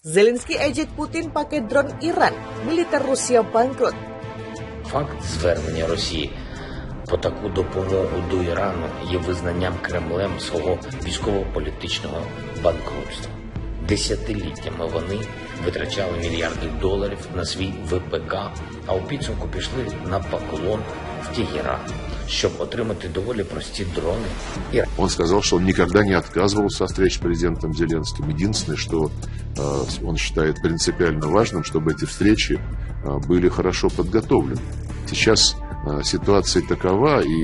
Zelensky ejek Putin pakai drone Iran, militer Rusia bangkrut. Факт звернення Росії по таку допомогу до Ірану є визнанням Кремлем свого військово-політичного банкрутства. Десятиліттями вони витрачали мільярди доларів на свій ВПК, а у підсумку пішли на поклон в Тегеран, щоб отримати доволі прості дрони. Он сказал, что он никогда не отказывался от встреч с президентом Зеленским. Единственное, что он считает принципиально важным, чтобы эти встречи были хорошо подготовлены. Сейчас ситуация такова, и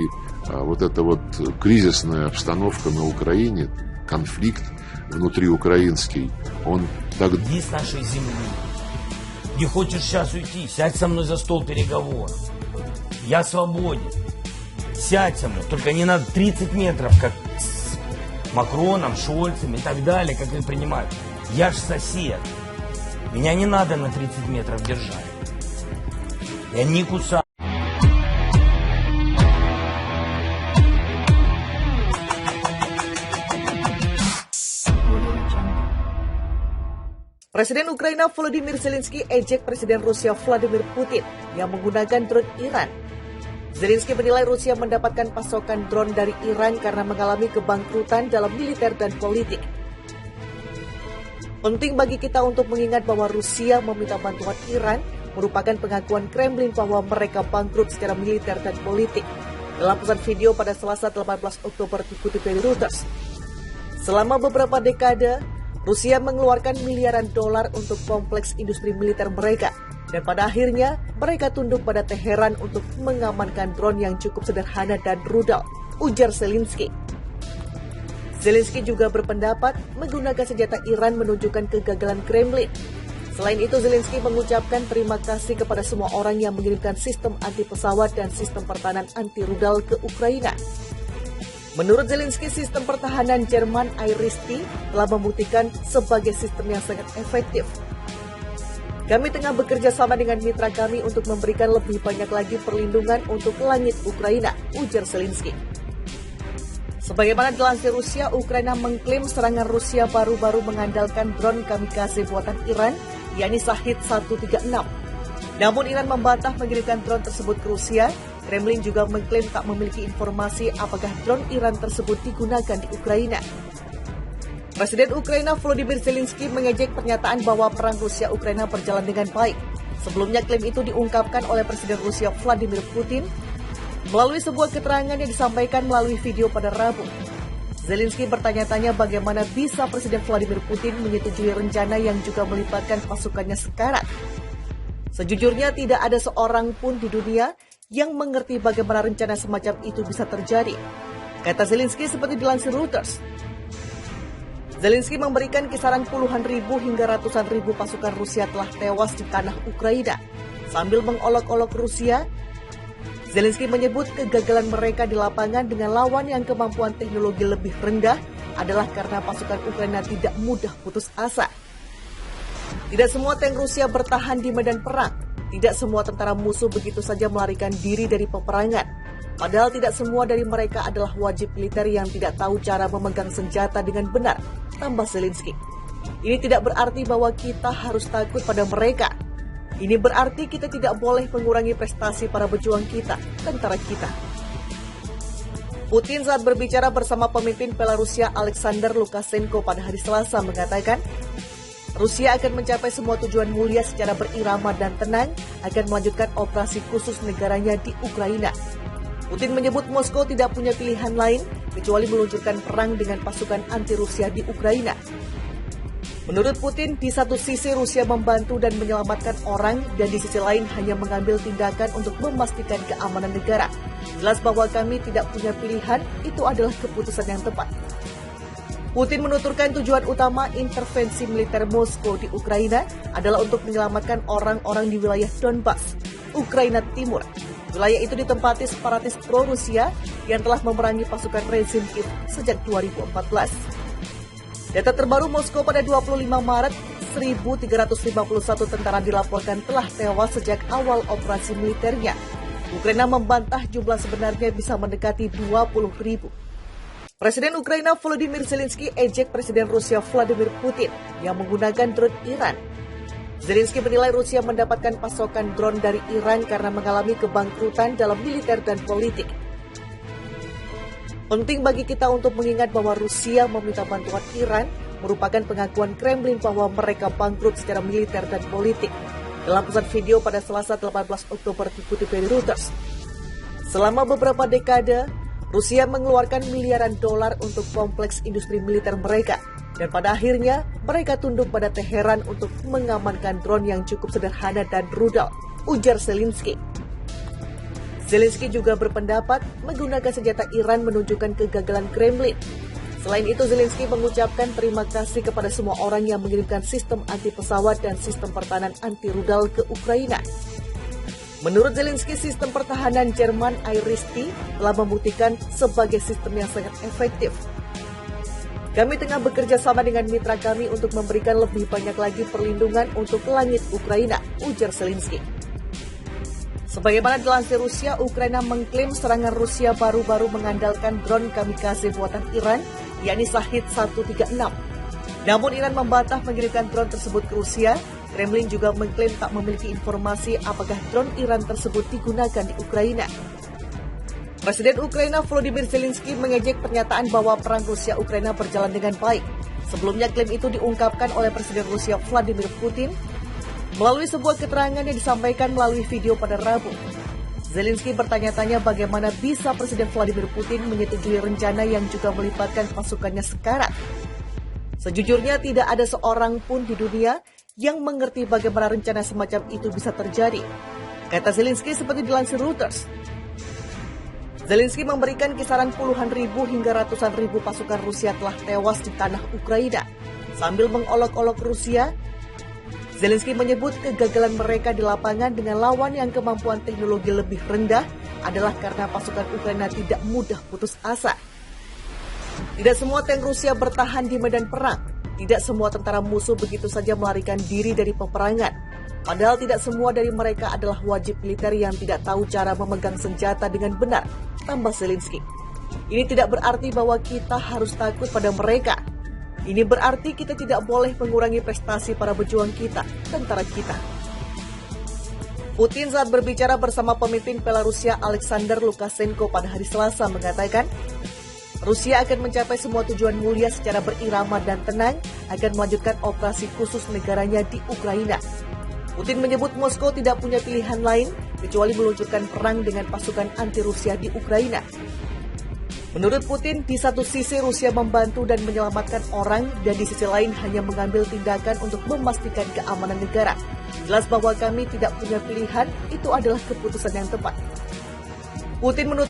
вот эта вот кризисная обстановка на Украине, конфликт внутриукраинский, он так... Иди с нашей земли. Не хочешь сейчас уйти, сядь со мной за стол переговоров. Я свободен. Сядь со мной, только не на 30 метров, как с Макроном, Шольцем и так далее, как они принимают. Я ж сосед. Меня не надо на 30 метров держать. Я не кусаю. Presiden Ukraina Volodymyr Zelensky ejek Presiden Rusia Vladimir Putin yang menggunakan drone Iran. Zelensky menilai Rusia mendapatkan pasokan drone dari Iran karena mengalami kebangkrutan dalam militer dan politik. Penting bagi kita untuk mengingat bahwa Rusia meminta bantuan Iran merupakan pengakuan Kremlin bahwa mereka bangkrut secara militer dan politik. Dalam pesan video pada Selasa 18 Oktober dikutip dari Reuters. Selama beberapa dekade, Rusia mengeluarkan miliaran dolar untuk kompleks industri militer mereka. Dan pada akhirnya, mereka tunduk pada Teheran untuk mengamankan drone yang cukup sederhana dan rudal, ujar Zelensky. Zelensky juga berpendapat menggunakan senjata Iran menunjukkan kegagalan Kremlin. Selain itu, Zelensky mengucapkan terima kasih kepada semua orang yang mengirimkan sistem anti-pesawat dan sistem pertahanan anti-rudal ke Ukraina. Menurut Zelensky, sistem pertahanan Jerman IRIS-T telah membuktikan sebagai sistem yang sangat efektif. Kami tengah bekerja sama dengan mitra kami untuk memberikan lebih banyak lagi perlindungan untuk langit Ukraina, ujar Zelensky. Sebagaimana dilansir Rusia, Ukraina mengklaim serangan Rusia baru-baru mengandalkan drone kamikaze buatan Iran, yakni Shahid 136. Namun Iran membantah mengirimkan drone tersebut ke Rusia. Kremlin juga mengklaim tak memiliki informasi apakah drone Iran tersebut digunakan di Ukraina. Presiden Ukraina Volodymyr Zelensky mengejek pernyataan bahwa perang Rusia-Ukraina berjalan dengan baik. Sebelumnya klaim itu diungkapkan oleh Presiden Rusia Vladimir Putin melalui sebuah keterangan yang disampaikan melalui video pada Rabu. Zelensky bertanya-tanya bagaimana bisa Presiden Vladimir Putin menyetujui rencana yang juga melibatkan pasukannya sekarat. Sejujurnya tidak ada seorang pun di dunia yang mengerti bagaimana rencana semacam itu bisa terjadi, kata Zelensky seperti dilansir Reuters. Zelensky memberikan kisaran puluhan ribu hingga ratusan ribu pasukan Rusia telah tewas di tanah Ukraina. Sambil mengolok-olok Rusia, Zelensky menyebut kegagalan mereka di lapangan dengan lawan yang kemampuan teknologi lebih rendah adalah karena pasukan Ukraina tidak mudah putus asa. Tidak semua tank Rusia bertahan di medan perang. Tidak semua tentara musuh begitu saja melarikan diri dari peperangan. Padahal tidak semua dari mereka adalah wajib militer yang tidak tahu cara memegang senjata dengan benar, tambah Zelensky. Ini tidak berarti bahwa kita harus takut pada mereka. Ini berarti kita tidak boleh mengurangi prestasi para pejuang kita, tentara kita. Putin saat berbicara bersama pemimpin Belarusia Alexander Lukashenko pada hari Selasa mengatakan, Rusia akan mencapai semua tujuan mulia secara berirama dan tenang, akan melanjutkan operasi khusus negaranya di Ukraina. Putin menyebut Moskow tidak punya pilihan lain kecuali meluncurkan perang dengan pasukan anti-Rusia di Ukraina. Menurut Putin, di satu sisi Rusia membantu dan menyelamatkan orang, dan di sisi lain hanya mengambil tindakan untuk memastikan keamanan negara. Jelas bahwa kami tidak punya pilihan, itu adalah keputusan yang tepat. Putin menuturkan tujuan utama intervensi militer Moskow di Ukraina adalah untuk menyelamatkan orang-orang di wilayah Donbas, Ukraina Timur. Wilayah itu ditempati separatis pro-Rusia yang telah memerangi pasukan rezim Kiev sejak 2014. Data terbaru Moskow pada 25 Maret, 1.351 tentara dilaporkan telah tewas sejak awal operasi militernya. Ukraina membantah jumlah sebenarnya bisa mendekati 20.000. Presiden Ukraina Volodymyr Zelensky ejek Presiden Rusia Vladimir Putin yang menggunakan drone Iran. Zelensky menilai Rusia mendapatkan pasokan drone dari Iran karena mengalami kebangkrutan dalam militer dan politik. Penting bagi kita untuk mengingat bahwa Rusia meminta bantuan Iran merupakan pengakuan Kremlin bahwa mereka bangkrut secara militer dan politik. Dalam pesan video pada Selasa 18 Oktober dikutip dari Reuters. Selama beberapa dekade, Rusia mengeluarkan miliaran dolar untuk kompleks industri militer mereka. Dan pada akhirnya, mereka tunduk pada Teheran untuk mengamankan drone yang cukup sederhana dan rudal, ujar Zelensky. Zelensky juga berpendapat menggunakan senjata Iran menunjukkan kegagalan Kremlin. Selain itu, Zelensky mengucapkan terima kasih kepada semua orang yang mengirimkan sistem anti-pesawat dan sistem pertahanan anti-rudal ke Ukraina. Menurut Zelensky, sistem pertahanan Jerman Iris-T telah membuktikan sebagai sistem yang sangat efektif. Kami tengah bekerja sama dengan mitra kami untuk memberikan lebih banyak lagi perlindungan untuk langit Ukraina, ujar Zelensky. Sebagaimana dilansir Rusia, Ukraina mengklaim serangan Rusia baru-baru mengandalkan drone kamikaze buatan Iran, yakni Shahid 136. Namun Iran membantah mengirimkan drone tersebut ke Rusia. Kremlin juga mengklaim tak memiliki informasi apakah drone Iran tersebut digunakan di Ukraina. Presiden Ukraina Volodymyr Zelensky mengejek pernyataan bahwa perang Rusia-Ukraina berjalan dengan baik. Sebelumnya klaim itu diungkapkan oleh Presiden Rusia Vladimir Putin melalui sebuah keterangan yang disampaikan melalui video pada Rabu. Zelensky bertanya-tanya bagaimana bisa Presiden Vladimir Putin menyetujui rencana yang juga melibatkan pasukannya sekarat. Sejujurnya tidak ada seorang pun di dunia yang mengerti bagaimana rencana semacam itu bisa terjadi, kata Zelensky seperti dilansir Reuters. Zelensky memberikan kisaran puluhan ribu hingga ratusan ribu pasukan Rusia telah tewas di tanah Ukraina. Sambil mengolok-olok Rusia, Zelensky menyebut kegagalan mereka di lapangan dengan lawan yang kemampuan teknologi lebih rendah adalah karena pasukan Ukraina tidak mudah putus asa. Tidak semua tank Rusia bertahan di medan perang. Tidak semua tentara musuh begitu saja melarikan diri dari peperangan. Padahal tidak semua dari mereka adalah wajib militer yang tidak tahu cara memegang senjata dengan benar, tambah Zelensky. Ini tidak berarti bahwa kita harus takut pada mereka. Ini berarti kita tidak boleh mengurangi prestasi para pejuang kita, tentara kita. Putin saat berbicara bersama pemimpin Belarusia Alexander Lukashenko pada hari Selasa mengatakan, Rusia akan mencapai semua tujuan mulia secara berirama dan tenang, akan melanjutkan operasi khusus negaranya di Ukraina. Putin menyebut Moskow tidak punya pilihan lain kecuali meluncurkan perang dengan pasukan anti-Rusia di Ukraina. Menurut Putin, di satu sisi Rusia membantu dan menyelamatkan orang, dan di sisi lain hanya mengambil tindakan untuk memastikan keamanan negara. Jelas bahwa kami tidak punya pilihan, itu adalah keputusan yang tepat. Putin menutup